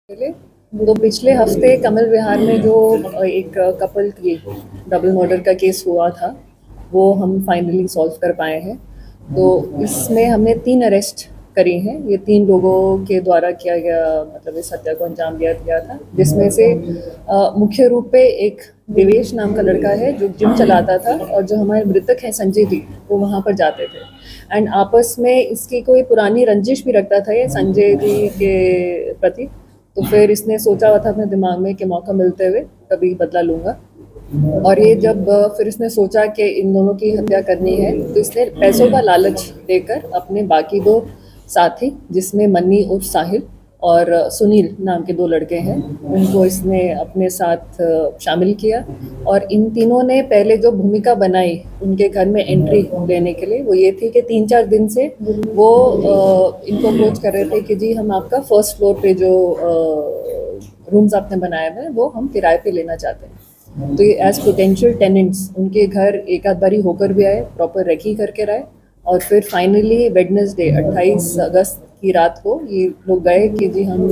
पहले तो पिछले हफ्ते कमल विहार में जो एक कपल की डबल मर्डर का केस हुआ था वो हम फाइनली सॉल्व कर पाए हैं। तो इसमें हमने 3 अरेस्ट करी हैं। ये 3 लोगों के द्वारा किया गया मतलब इस हत्या को अंजाम दिया गया था, जिसमें से मुख्य रूप पे एक देवेश नाम का लड़का है जो जिम चलाता था, और जो हमारे मृतक हैं संजय जी, वो वहाँ पर जाते थे। एंड आपस में इसकी कोई पुरानी रंजिश भी रखता था ये संजय जी के प्रति। तो फिर इसने सोचा हुआ था अपने दिमाग में कि मौका मिलते हुए कभी बदला लूँगा। और ये जब फिर इसने सोचा कि इन दोनों की हत्या करनी है, तो इसने पैसों का लालच देकर अपने बाकी 2 साथी, जिसमें मन्नी उर्फ साहिल और सुनील नाम के 2 लड़के हैं, उनको इसने अपने साथ शामिल किया। और इन तीनों ने पहले जो भूमिका बनाई उनके घर में एंट्री लेने के लिए, वो ये थी कि 3-4 दिन से वो इनको अप्रोच कर रहे थे कि जी हम आपका फर्स्ट फ्लोर पे जो रूम्स आपने बनाए हुए हैं वो हम किराए पे लेना चाहते हैं। तो ये एज पोटेंशियल टेनेंट्स उनके घर एक आध बारी होकर भी आए, प्रॉपर रेकी करके रहे। और फिर फाइनली वेडनेसडे 28 अगस्त की रात को ये लोग गए कि जी हम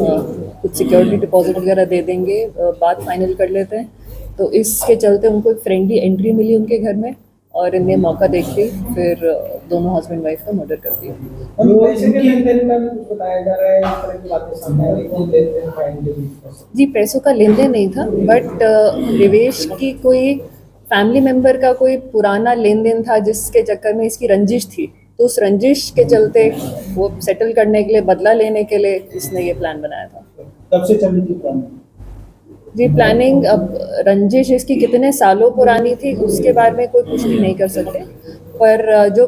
कुछ सिक्योरिटी डिपॉजिट वगैरह दे देंगे, बात फाइनल कर लेते हैं। तो इसके चलते उनको एक फ्रेंडली एंट्री मिली उनके घर में, और इन्हें मौका देखते ही फिर दोनों हस्बैंड वाइफ का मर्डर कर दिया। जी पैसों का लेन देन नहीं था, बट देवेश की कोई फैमिली मेंबर का कोई पुराना लेन देन था जिसके चक्कर में इसकी रंजिश थी। तो उस रंजिश के चलते वो सेटल करने के लिए, बदला लेने के लिए इसने ये प्लान बनाया था। कब से चली थी प्लान? जी प्लानिंग, अब रंजिश इसकी कितने सालों पुरानी थी उसके बारे में कोई पुष्टि नहीं कर सकते, पर जो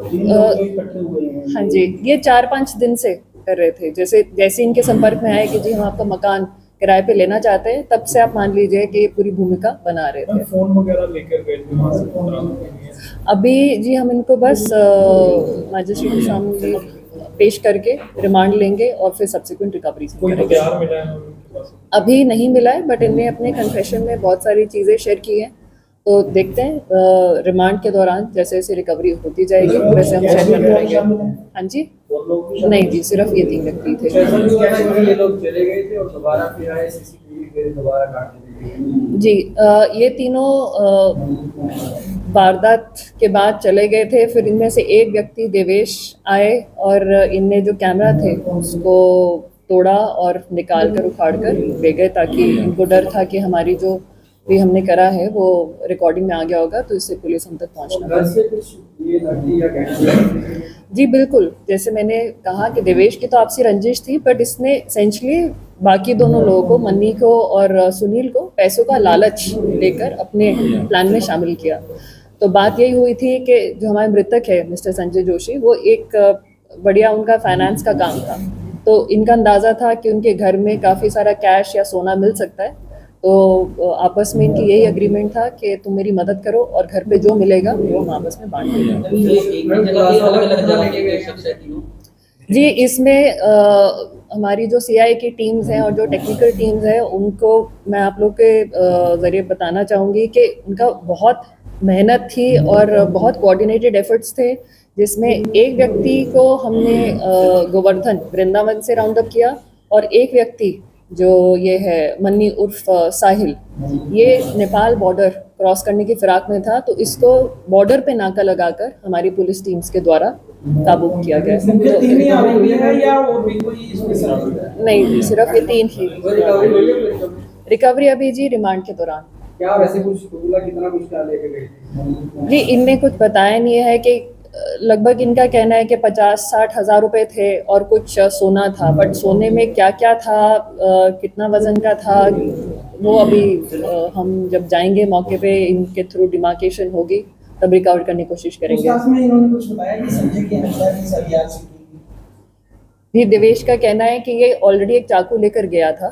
हाँ जी, ये 4-5 दिन से कर रहे थे। जैसे इनके संपर्क में आए कि जी हम आपका मकान किराए पे लेना चाहते हैं, तब से आप मान लीजिए कि ये पूरी भूमिका बना रहे थे। फोन वगैरह लेकर गए थे वहाँ से? अभी जी हम इनको बस मजिस्ट्रेट के सामने पेश करके रिमांड लेंगे और फिर सब्सिक्वेंट रिकवरी करेंगे। मिला है उनके पास? अभी नहीं मिला है, बट इनने अपने कन्फेशन में बहुत सारी चीज़ें शेयर की हैं। तो देखते हैं रिमांड के दौरान जैसे जैसे रिकवरी होती जाएगी वैसे हम शेयर करते रहेंगे। हाँ जी, नहीं जी, सिर्फ ये 3 व्यक्ति थे। ये लोग चले गए थे और दोबारा फिर आए, सीसीटीवी पे दोबारा काट दिए। जी ये तीनों वारदात के बाद चले गए थे। फिर इनमें से एक व्यक्ति देवेश आए और इनने जो कैमरा थे उसको तोड़ा और निकाल कर उखाड़ कर ले गए, ताकि इनको डर था कि हमारी जो भी हमने करा है वो रिकॉर्डिंग में आ गया होगा, तो इससे पुलिस हम तक पहुंचना घर से कुछ ये लड़की या गैंग? जी बिल्कुल, जैसे मैंने कहा कि देवेश की तो आपसी रंजिश थी, बट इसने एसेंशली बाकी दोनों लोगों को, मन्नी को और सुनील को, पैसों का लालच देकर अपने प्लान में शामिल किया। तो बात यही हुई थी कि जो हमारे मृतक है मिस्टर संजय जोशी, वो एक बढ़िया उनका फाइनेंस का काम था। तो इनका अंदाज़ा था कि उनके घर में काफ़ी सारा कैश या सोना मिल सकता है। तो आपस में इनकी यही एग्रीमेंट था कि तुम मेरी मदद करो और घर पे जो मिलेगा वो हम आपस में बांट लेंगे। जी इसमें हमारी जो सीआई की टीम्स हैं और जो टेक्निकल टीम्स हैं उनको मैं आप लोग के ज़रिए बताना चाहूँगी कि उनका बहुत मेहनत थी और बहुत कोऑर्डिनेटेड एफर्ट्स थे, जिसमें एक व्यक्ति को हमने गोवर्धन वृंदावन से राउंड अप किया, और एक व्यक्ति जो ये है मन्नी उर्फ साहिल, ये नेपाल बॉर्डर क्रॉस करने की फिराक में था। तो इसको बॉर्डर पे नाका लगाकर हमारी पुलिस टीम्स के द्वारा काबू किया गया। नहीं, सिर्फ ये 3 ही। रिकवरी अभी जी रिमांड के दौरान। क्या वैसे कुछ कितना कुछ क्या लेके गए थे? जी इनने कुछ बताया नहीं है कि लगभग इनका कहना है कि 50-60 हज़ार रुपए थे और कुछ सोना था, बट सोने में क्या क्या था, कितना वजन का था, वो अभी हम जब जाएंगे मौके पे इनके थ्रू डिमार्केशन होगी तब रिकवर करने की कोशिश करेंगे। इन्होंने कुछ बताया कि संजय की हत्या किस हथियार से की? जी देवेश का कहना है कि ये ऑलरेडी एक चाकू लेकर गया था,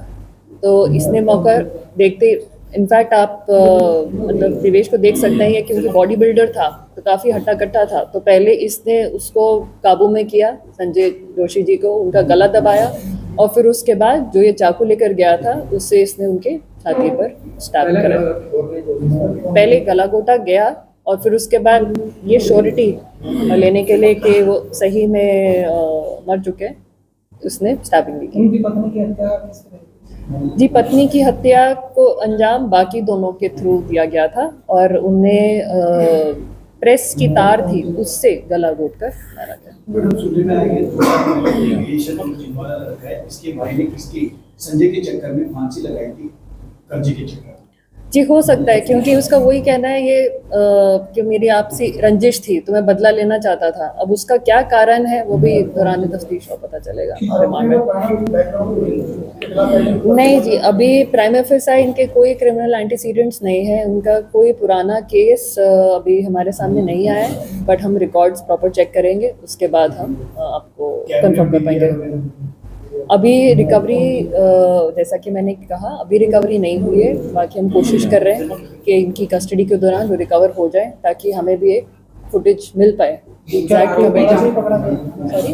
तो इसने मौका देखते, इनफैक्ट आप मतलब देवेश को देख सकते हैं क्योंकि बॉडी बिल्डर था तो काफ़ी हट्टा कट्टा था। तो पहले इसने उसको काबू में किया, संजय जोशी जी को, उनका गला दबाया, और फिर उसके बाद जो ये चाकू लेकर गया था उससे इसने उनके छाती पर स्टैब करा। पहले गला घोटा गया और फिर उसके बाद ये श्योरिटी लेने के लिए कि वो सही में मर चुके हैं, उसने स्टैबिंग भी की। उनकी पत्नी की हत्या किस तरह? जी, पत्नी की हत्या को अंजाम बाकी दोनों के थ्रू दिया गया था और उन्हें प्रेस की तार थी उससे गला घोटकर मारा गया। मैडम सुनने में आया कि 2 साल पहले एशियन और जिंदवाला लड़का है, इसके भाई ने किसकी संजय के चक्कर में फांसी लगाई थी, कर्जे के चक्कर में। जी, हो सकता है क्योंकि उसका वही कहना है ये कि मेरी आपसी रंजिश थी तो मैं बदला लेना चाहता था। अब उसका क्या कारण है वो भी दौरान तफ्तीश में पता चलेगा रिमांड में। नहीं जी, अभी प्राइम एफएसआई इनके कोई क्रिमिनल एंटीसीडेंट्स नहीं है, उनका कोई पुराना केस अभी हमारे सामने नहीं आया है, बट हम रिकॉर्ड्स प्रॉपर चेक करेंगे उसके बाद हम आपको कंफर्म कर पाएंगे। अभी रिकवरी जैसा कि मैंने कहा अभी रिकवरी नहीं हुई है, बाकी हम कोशिश कर रहे हैं कि इनकी कस्टडी के दौरान वो रिकवर हो जाए ताकि हमें भी एक फुटेज मिल पाए एग्जैक्ट सॉरी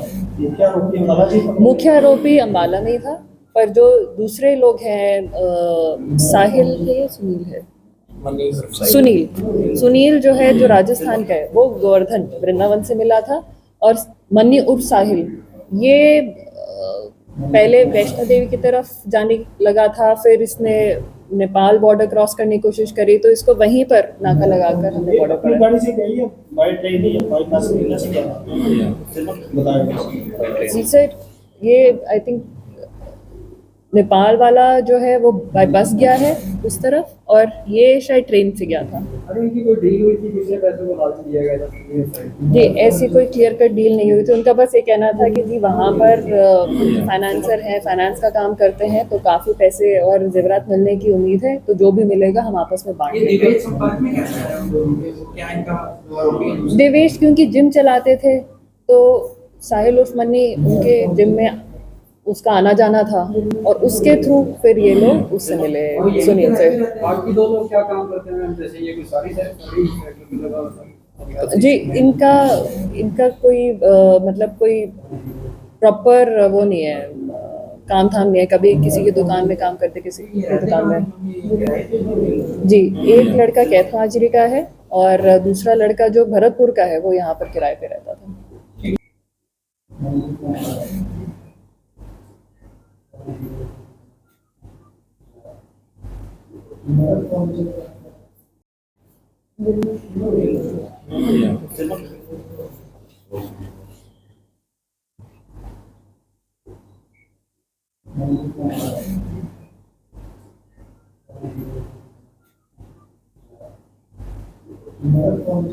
मुख्य आरोपी अम्बाला में ही था, पर जो दूसरे लोग हैं साहिल है या सुनील है सुनील जो है जो राजस्थान का है वो गोवर्धन वृंदावन से मिला था और मन्नी उर्फ साहिल ये पहले वैष्णो देवी की तरफ जाने लगा था, फिर इसने नेपाल बॉर्डर क्रॉस करने की कोशिश करी तो इसको वहीं पर नाका लगाकर हमने बॉर्डर पर गाड़ी से गई है, बाय ट्रेन या बाय बस से गया बताया। जी सर, ये आई थिंक नेपाल वाला जो है वो बाय बस गया है उस तरफ और ये शायद ट्रेन से गया था। अरे इनकी कोई डील हुई थी कितने पैसों को लालच दिया गया था? जी, ऐसी कोई क्लियर कट डील नहीं हुई थी, उनका बस ये कहना था कि जी वहाँ पर फाइनेंसर हैं, फाइनेंस का काम करते हैं तो काफ़ी पैसे और जेवरात मिलने की उम्मीद है, तो जो भी मिलेगा हम आपस में बांट लेंगे। देवेश संपर्क में कैसे आया हम लोगों के? क्या इनका देवेश क्योंकि जिम चलाते थे तो साहिल उर्फ मन्नी उनके जिम में उसका आना जाना था और उसके थ्रू फिर ये लोग उससे मिले सुनील से। बाकी 2 लोग क्या काम करते हैं? जैसे ये कोई सारी सेक्टर लगा होता है। जी, इनका इनका कोई मतलब कोई प्रॉपर वो नहीं है, काम धाम नहीं है, कभी किसी की दुकान में काम करते किसी की दुकान में। जी, एक लड़का कैथ हाजिरी का है और दूसरा लड़का जो भरतपुर का है वो यहाँ पर किराए पे रहता था। कौन